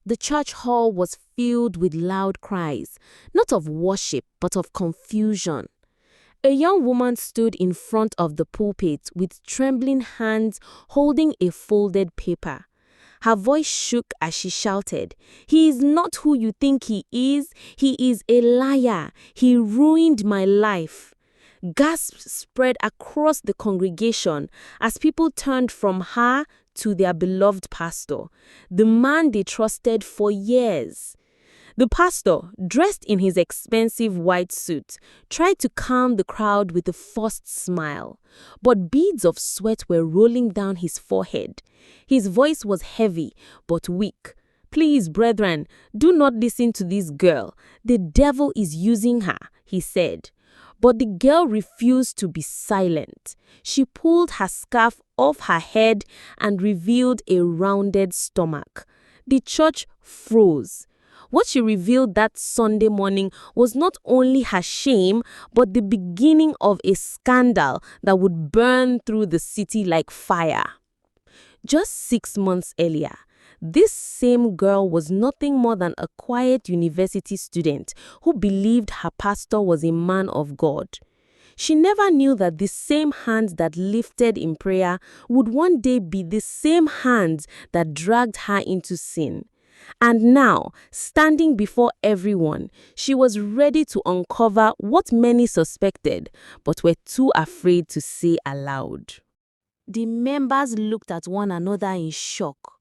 The church hall was filled with loud cries, not of worship, but of confusion. A young woman stood in front of the pulpit with trembling hands holding a folded paper. Her voice shook as she shouted, "He is not who you think he is. He is a liar. He ruined my life." Gasps spread across the congregation as people turned from her to their beloved pastor, the man they trusted for years. The pastor, dressed in his expensive white suit, tried to calm the crowd with a forced smile, but beads of sweat were rolling down his forehead. His voice was heavy but weak. "Please, brethren, do not listen to this girl. The devil is using her," he said. But the girl refused to be silent. She pulled her scarf off her head and revealed a rounded stomach. The church froze. What she revealed that Sunday morning was not only her shame, but the beginning of a scandal that would burn through the city like fire. Just 6 months earlier, this same girl was nothing more than a quiet university student who believed her pastor was a man of God. She never knew that the same hands that lifted in prayer would one day be the same hands that dragged her into sin. And now, standing before everyone, she was ready to uncover what many suspected, but were too afraid to say aloud. The members looked at one another in shock.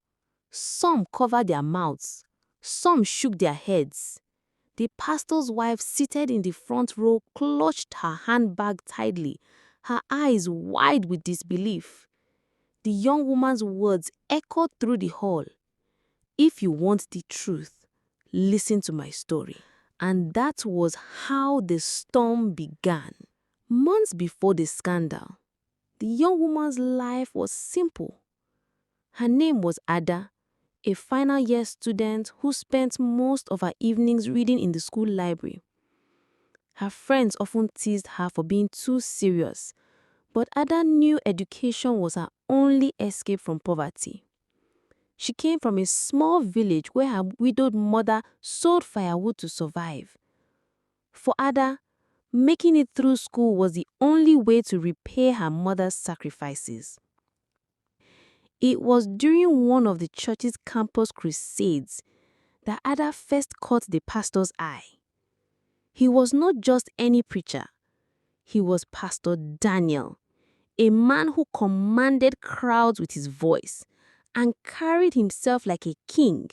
Some covered their mouths. Some shook their heads. The pastor's wife, seated in the front row, clutched her handbag tightly, her eyes wide with disbelief. The young woman's words echoed through the hall. "If you want the truth, listen to my story." And that was how the storm began. Months before the scandal, the young woman's life was simple. Her name was Ada, a final year student who spent most of her evenings reading in the school library. Her friends often teased her for being too serious, but Ada knew education was her only escape from poverty. She came from a small village where her widowed mother sold firewood to survive. For Ada, making it through school was the only way to repay her mother's sacrifices. It was during one of the church's campus crusades that Ada first caught the pastor's eye. He was not just any preacher. He was Pastor Daniel, a man who commanded crowds with his voice and carried himself like a king.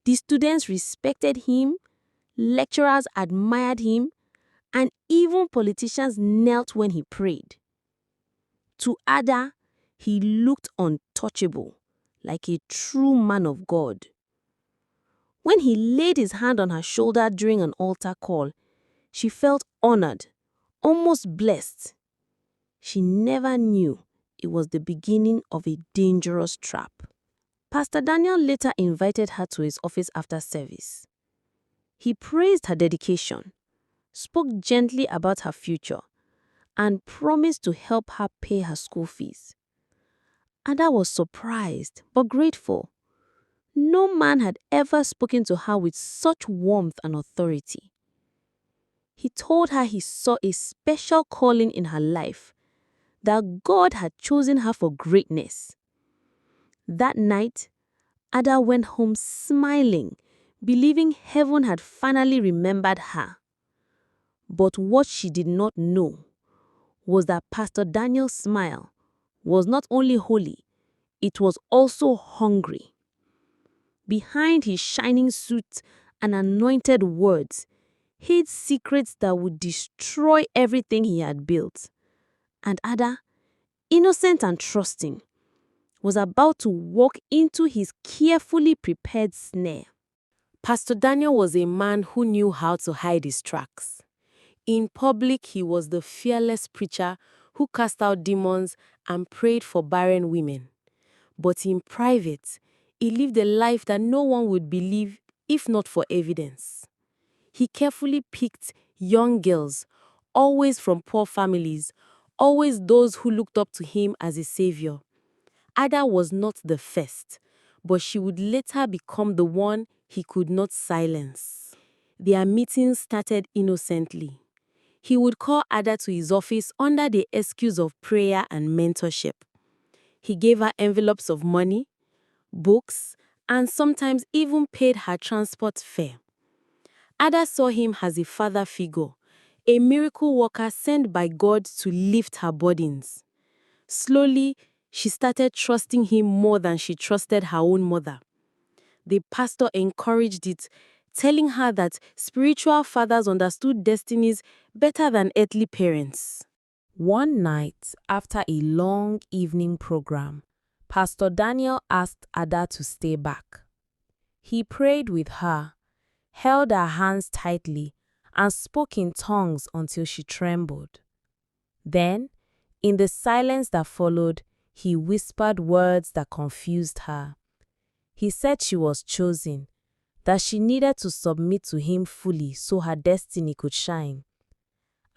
The students respected him, lecturers admired him, and even politicians knelt when he prayed. To Ada, he looked untouchable, like a true man of God. When he laid his hand on her shoulder during an altar call, she felt honored, almost blessed. She never knew it was the beginning of a dangerous trap. Pastor Daniel later invited her to his office after service. He praised her dedication, spoke gently about her future, and promised to help her pay her school fees. Ada was surprised but grateful. No man had ever spoken to her with such warmth and authority. He told her he saw a special calling in her life, that God had chosen her for greatness. That night, Ada went home smiling, believing heaven had finally remembered her. But what she did not know was that Pastor Daniel's smile was not only holy, it was also hungry. Behind his shining suit and anointed words, hid secrets that would destroy everything he had built. And Ada, innocent and trusting, was about to walk into his carefully prepared snare. Pastor Daniel was a man who knew how to hide his tracks. In public, he was the fearless preacher who cast out demons and prayed for barren women. But in private, he lived a life that no one would believe if not for evidence. He carefully picked young girls, always from poor families, always those who looked up to him as a savior. Ada was not the first, but she would later become the one he could not silence. Their meetings started innocently. He would call Ada to his office under the excuse of prayer and mentorship. He gave her envelopes of money, books, and sometimes even paid her transport fare. Ada saw him as a father figure, a miracle worker sent by God to lift her burdens. Slowly, she started trusting him more than she trusted her own mother. The pastor encouraged it, telling her that spiritual fathers understood destinies better than earthly parents. One night, after a long evening program, Pastor Daniel asked Ada to stay back. He prayed with her, held her hands tightly, and spoke in tongues until she trembled. Then, in the silence that followed, he whispered words that confused her. He said she was chosen, that she needed to submit to him fully so her destiny could shine.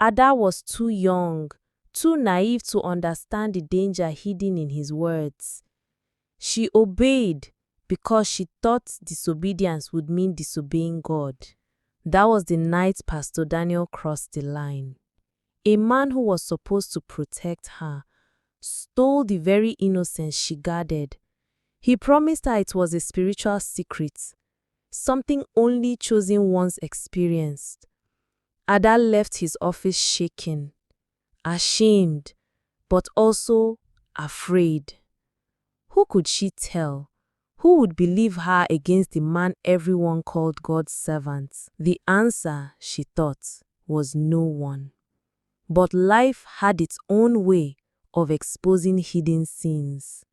Ada was too young, too naive to understand the danger hidden in his words. She obeyed because she thought disobedience would mean disobeying God. That was the night Pastor Daniel crossed the line. A man who was supposed to protect her stole the very innocence she guarded. He promised her it was a spiritual secret, something only chosen ones experienced. Ada left his office shaken, ashamed, but also afraid. Who could she tell? Who would believe her against the man everyone called God's servant? The answer, she thought, was no one. But life had its own way of exposing hidden sins.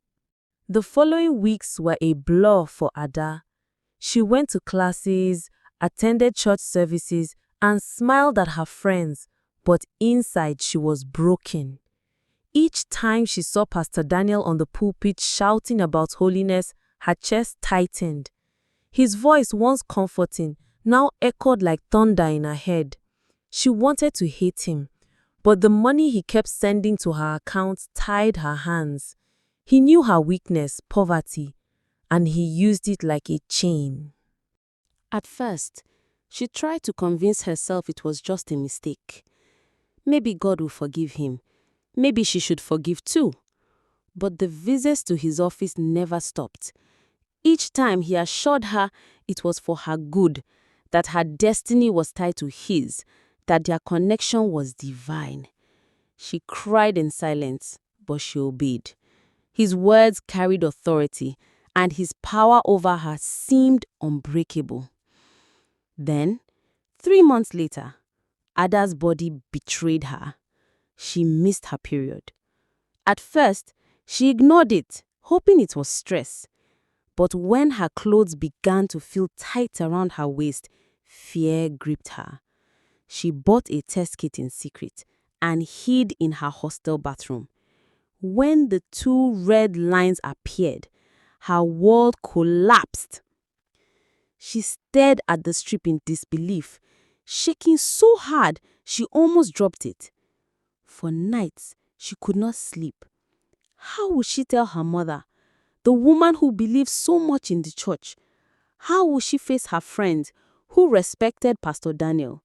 The following weeks were a blur for Ada. She went to classes, attended church services, and smiled at her friends, but inside she was broken. Each time she saw Pastor Daniel on the pulpit shouting about holiness, her chest tightened. His voice, once comforting, now echoed like thunder in her head. She wanted to hate him, but the money he kept sending to her account tied her hands. He knew her weakness, poverty, and he used it like a chain. At first, she tried to convince herself it was just a mistake. Maybe God will forgive him. Maybe she should forgive too. But the visits to his office never stopped. Each time he assured her it was for her good, that her destiny was tied to his, that their connection was divine. She cried in silence, but she obeyed. His words carried authority, and his power over her seemed unbreakable. Then, 3 months later, Ada's body betrayed her. She missed her period. At first, she ignored it, hoping it was stress. But when her clothes began to feel tight around her waist, fear gripped her. She bought a test kit in secret and hid in her hostel bathroom. When the 2 red lines appeared, her world collapsed. She stared at the strip in disbelief, shaking so hard she almost dropped it. For nights, she could not sleep. How would she tell her mother, the woman who believed so much in the church? How would she face her friends who respected Pastor Daniel?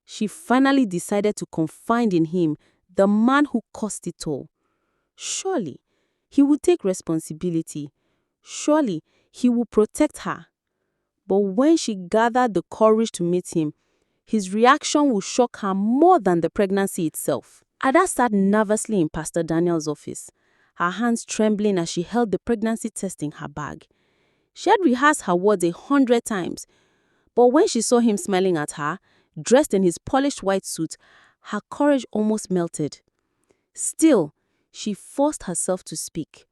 She finally decided to confide in him, the man who caused it all. Surely, he would take responsibility. Surely, he would protect her. But when she gathered the courage to meet him, his reaction would shock her more than the pregnancy itself. Ada sat nervously in Pastor Daniel's office, her hands trembling as she held the pregnancy test in her bag. She had rehearsed her words 100 times, but when she saw him smiling at her, dressed in his polished white suit, her courage almost melted. Still, she forced herself to speak.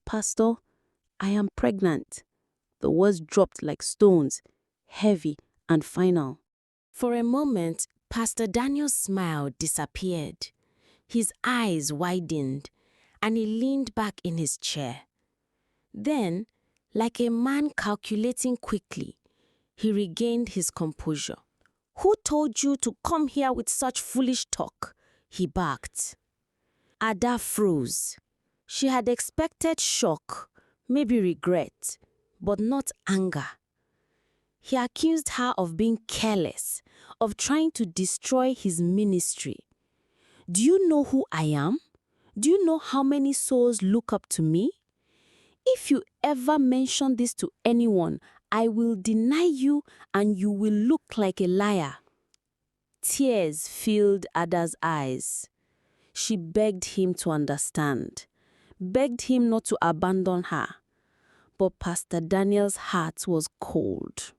"Pastor, I am pregnant." The words dropped like stones, heavy and final. For a moment, Pastor Daniel's smile disappeared. His eyes widened, and he leaned back in his chair. Then, like a man calculating quickly, he regained his composure. "Who told you to come here with such foolish talk?" he barked. Ada froze. She had expected shock, maybe regret, but not anger. He accused her of being careless, of trying to destroy his ministry. "Do you know who I am? Do you know how many souls look up to me? If you ever mention this to anyone, I will deny you and you will look like a liar." Tears filled Ada's eyes. She begged him to understand, begged him not to abandon her. But Pastor Daniel's heart was cold.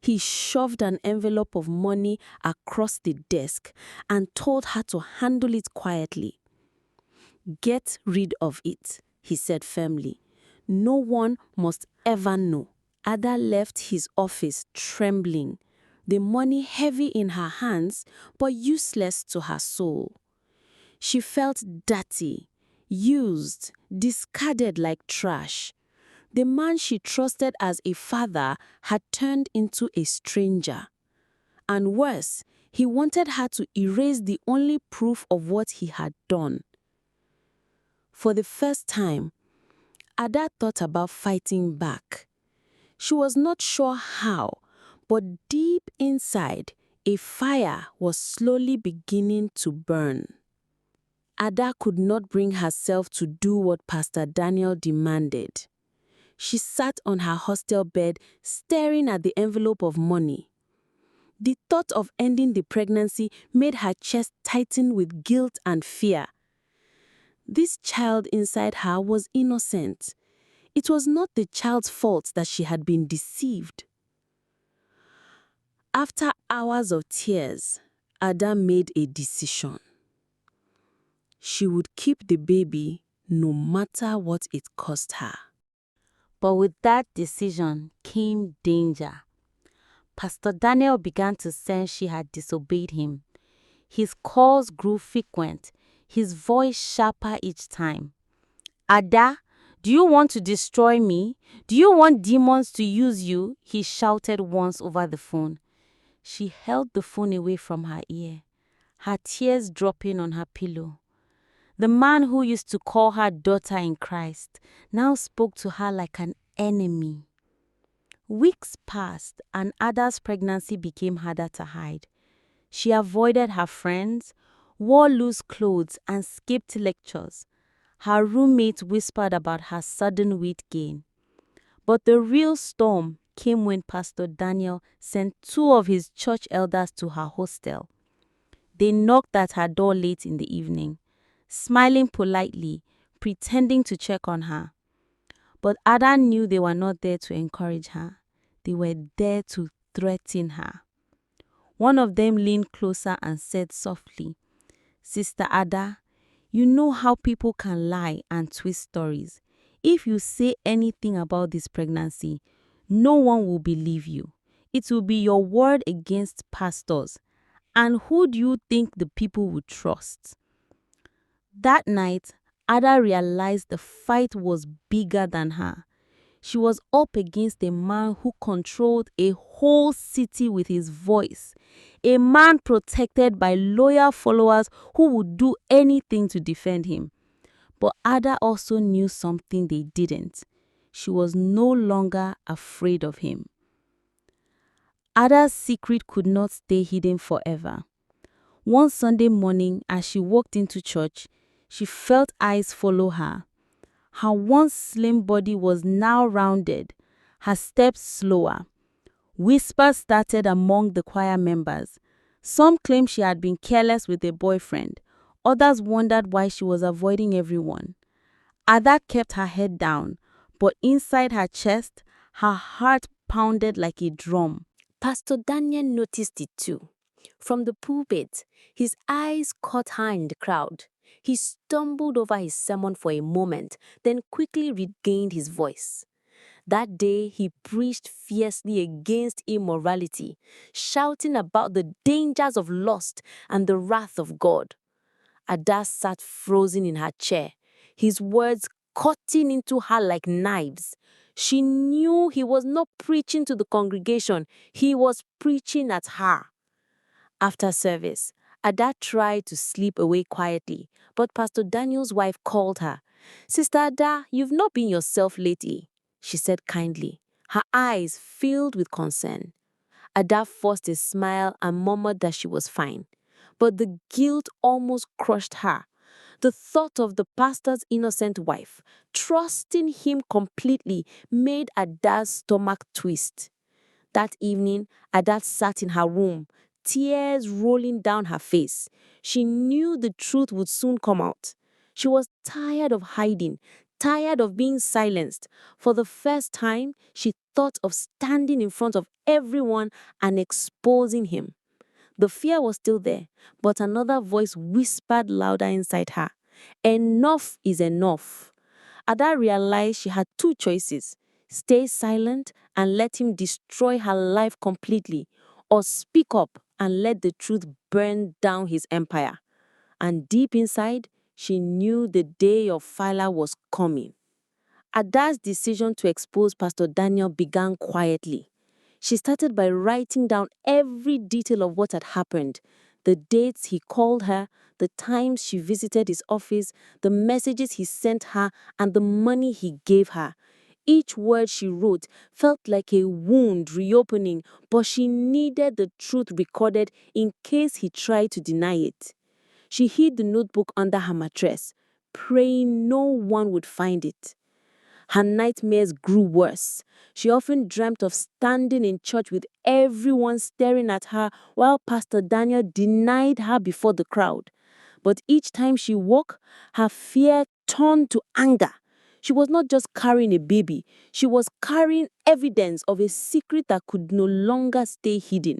He shoved an envelope of money across the desk and told her to handle it quietly. "Get rid of it," he said firmly. "No one must ever know." Ada left his office trembling, the money heavy in her hands but useless to her soul. She felt dirty, used, discarded like trash. The man she trusted as a father had turned into a stranger. And worse, he wanted her to erase the only proof of what he had done. For the first time, Ada thought about fighting back. She was not sure how, but deep inside, a fire was slowly beginning to burn. Ada could not bring herself to do what Pastor Daniel demanded. She sat on her hostel bed, staring at the envelope of money. The thought of ending the pregnancy made her chest tighten with guilt and fear. This child inside her was innocent. It was not the child's fault that she had been deceived. After hours of tears, Ada made a decision. She would keep the baby no matter what it cost her. But with that decision came danger. Pastor Daniel began to sense she had disobeyed him. His calls grew frequent, his voice sharper each time. "Ada, do you want to destroy me? Do you want demons to use you?" he shouted once over the phone. She held the phone away from her ear, her tears dropping on her pillow. The man who used to call her daughter in Christ now spoke to her like an enemy. Weeks passed and Ada's pregnancy became harder to hide. She avoided her friends, wore loose clothes and skipped lectures. Her roommate whispered about her sudden weight gain. But the real storm came when Pastor Daniel sent two of his church elders to her hostel. They knocked at her door late in the evening, smiling politely, pretending to check on her. But Ada knew they were not there to encourage her. They were there to threaten her. One of them leaned closer and said softly, "Sister Ada, you know how people can lie and twist stories. If you say anything about this pregnancy, no one will believe you. It will be your word against pastors. And who do you think the people will trust?" That night, Ada realized the fight was bigger than her. She was up against a man who controlled a whole city with his voice, a man protected by loyal followers who would do anything to defend him. But Ada also knew something they didn't. She was no longer afraid of him. Ada's secret could not stay hidden forever. One Sunday morning, as she walked into church, she felt eyes follow her. Her once slim body was now rounded, her steps slower. Whispers started among the choir members. Some claimed she had been careless with a boyfriend. Others wondered why she was avoiding everyone. Ada kept her head down, but inside her chest, her heart pounded like a drum. Pastor Daniel noticed it too. From the pulpit, his eyes caught her in the crowd. He stumbled over his sermon for a moment, then quickly regained his voice. That day, he preached fiercely against immorality, shouting about the dangers of lust and the wrath of God. Ada sat frozen in her chair, his words cutting into her like knives. She knew he was not preaching to the congregation, he was preaching at her. After service, Ada tried to sleep away quietly, but Pastor Daniel's wife called her. "Sister Ada, you've not been yourself lately." she said kindly, her eyes filled with concern. Ada forced a smile and murmured that she was fine. But the guilt almost crushed her. The thought of the pastor's innocent wife, trusting him completely, made Ada's stomach twist. That evening, Ada sat in her room, tears rolling down her face. She knew the truth would soon come out. She was tired of hiding, tired of being silenced. For the first time, she thought of standing in front of everyone and exposing him. The fear was still there, but another voice whispered louder inside her. Enough is enough. Ada realized she had two choices: stay silent and let him destroy her life completely, or speak up and let the truth burn down his empire. And deep inside, she knew the day of Phila was coming. Ada's decision to expose Pastor Daniel began quietly. She started by writing down every detail of what had happened: the dates he called her, the times she visited his office, the messages he sent her, and the money he gave her. Each word she wrote felt like a wound reopening, but she needed the truth recorded in case he tried to deny it. She hid the notebook under her mattress, praying no one would find it. Her nightmares grew worse. She often dreamt of standing in church with everyone staring at her while Pastor Daniel denied her before the crowd. But each time she woke, her fear turned to anger. She was not just carrying a baby, she was carrying evidence of a secret that could no longer stay hidden.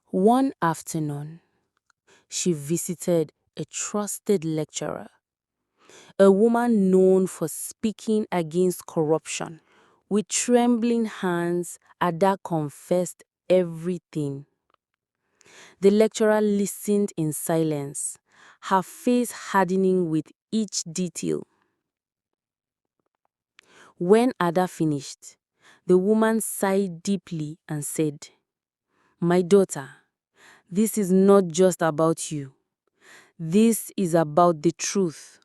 One afternoon, she visited a trusted lecturer, a woman known for speaking against corruption. With trembling hands, Ada confessed everything. The lecturer listened in silence, her face hardening with each detail. When Ada finished, the woman sighed deeply and said, "My daughter, this is not just about you. This is about the truth.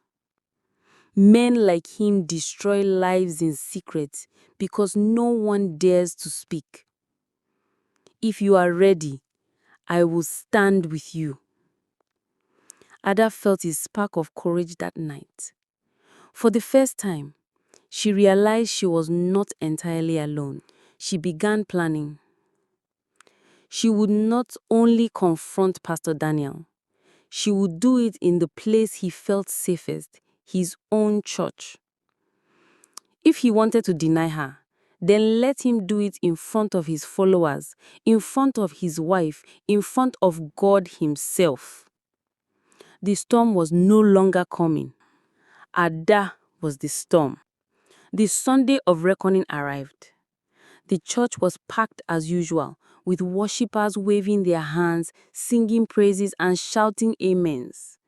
Men like him destroy lives in secret because no one dares to speak. If you are ready, I will stand with you." Ada felt a spark of courage that night. For the first time, she realized she was not entirely alone. She began planning. She would not only confront Pastor Daniel, she would do it in the place he felt safest, his own church. If he wanted to deny her, then let him do it in front of his followers, in front of his wife, in front of God himself. The storm was no longer coming. Ada was the storm. The Sunday of reckoning arrived. The church was packed as usual, with worshippers waving their hands, singing praises and shouting amens.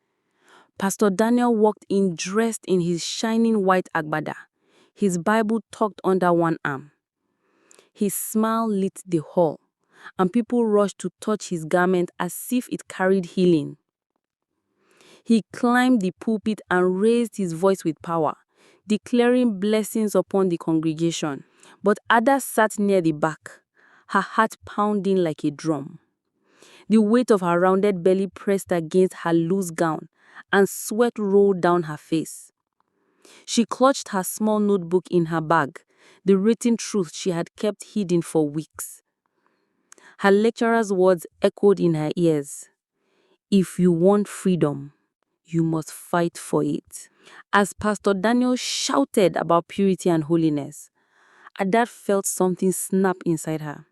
Pastor Daniel walked in dressed in his shining white agbada, his Bible tucked under one arm. His smile lit the hall, and people rushed to touch his garment as if it carried healing. He climbed the pulpit and raised his voice with power, declaring blessings upon the congregation. But Ada sat near the back, her heart pounding like a drum. The weight of her rounded belly pressed against her loose gown, and sweat rolled down her face. She clutched her small notebook in her bag, the written truth she had kept hidden for weeks. Her lecturer's words echoed in her ears. "If you want freedom, you must fight for it." As Pastor Daniel shouted about purity and holiness, Ada felt something snap inside her.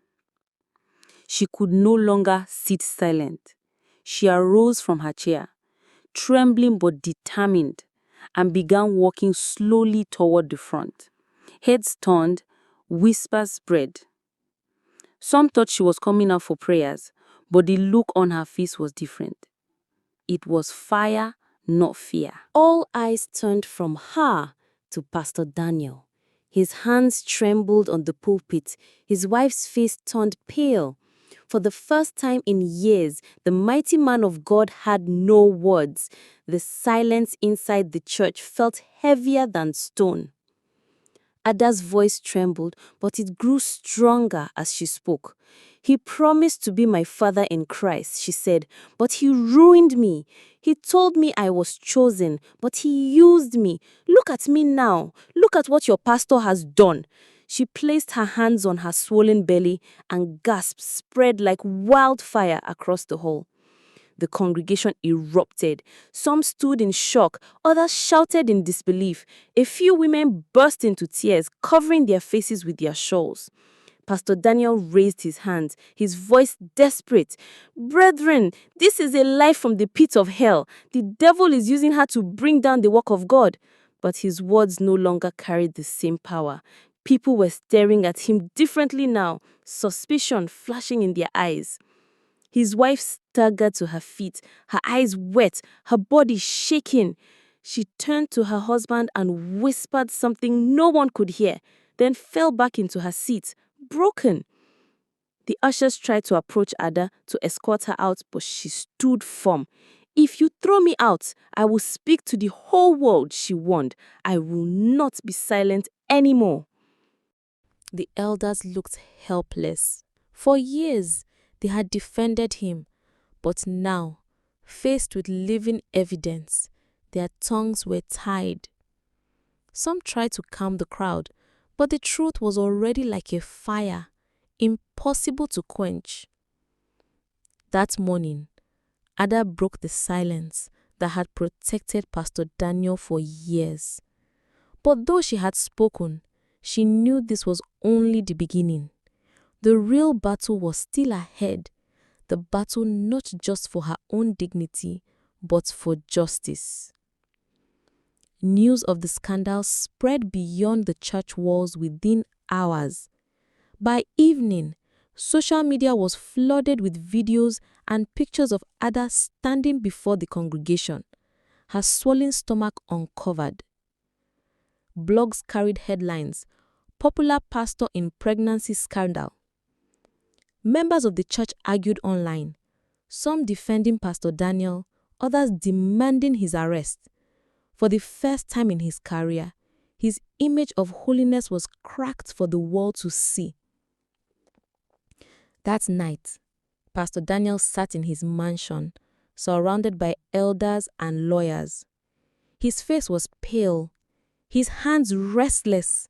She could no longer sit silent. She arose from her chair, trembling but determined, and began walking slowly toward the front. Heads turned, whispers spread. Some thought she was coming out for prayers, but the look on her face was different. It was fire, not fear. All eyes turned from her to Pastor Daniel. His hands trembled on the pulpit. His wife's face turned pale. For the first time in years, the mighty man of God had no words. The silence inside the church felt heavier than stone. Ada's voice trembled, but it grew stronger as she spoke. "He promised to be my father in Christ," she said, "but he ruined me. He told me I was chosen, but he used me. Look at me now. Look at what your pastor has done." She placed her hands on her swollen belly, and gasps spread like wildfire across the hall. The congregation erupted. Some stood in shock, others shouted in disbelief. A few women burst into tears, covering their faces with their shawls. Pastor Daniel raised his hands, his voice desperate. "Brethren, this is a lie from the pit of hell. The devil is using her to bring down the work of God." But his words no longer carried the same power. People were staring at him differently now, suspicion flashing in their eyes. His wife staggered to her feet, her eyes wet, her body shaking. She turned to her husband and whispered something no one could hear, then fell back into her seat, broken. The ushers tried to approach Ada to escort her out, but she stood firm. "If you throw me out, I will speak to the whole world," she warned. "I will not be silent anymore." The elders looked helpless. For years, they had defended him, but now, faced with living evidence, their tongues were tied. Some tried to calm the crowd, but the truth was already like a fire, impossible to quench. That morning, Ada broke the silence that had protected Pastor Daniel for years. But though she had spoken, she knew this was only the beginning. The real battle was still ahead, the battle not just for her own dignity, but for justice. News of the scandal spread beyond the church walls within hours. By evening, social media was flooded with videos and pictures of Ada standing before the congregation, her swollen stomach uncovered. Blogs carried headlines, "Popular pastor in pregnancy scandal." Members of the church argued online, some defending Pastor Daniel, others demanding his arrest. For the first time in his career, his image of holiness was cracked for the world to see. That night, Pastor Daniel sat in his mansion, surrounded by elders and lawyers. His face was pale, his hands restless.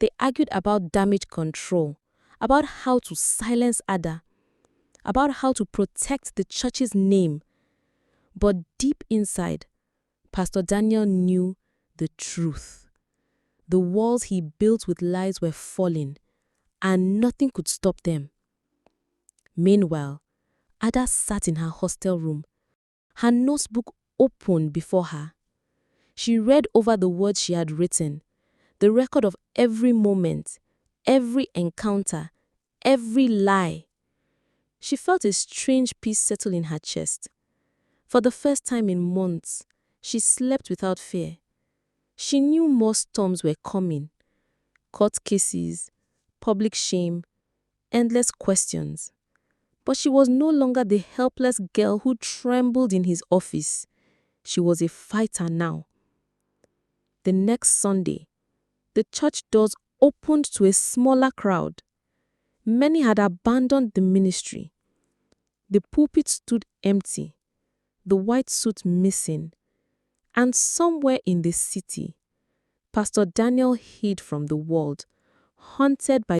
They argued about damage control, about how to silence Ada, about how to protect the church's name. But deep inside, Pastor Daniel knew the truth. The walls he built with lies were falling, and nothing could stop them. Meanwhile, Ada sat in her hostel room, her notebook open before her. She read over the words she had written, the record of every moment, every encounter, every lie. She felt a strange peace settle in her chest. For the first time in months, she slept without fear. She knew more storms were coming. Court cases, public shame, endless questions. But she was no longer the helpless girl who trembled in his office. She was a fighter now. The next Sunday, the church doors opened to a smaller crowd. Many had abandoned the ministry. The pulpit stood empty, the white suit missing, and somewhere in the city, Pastor Daniel hid from the world, haunted by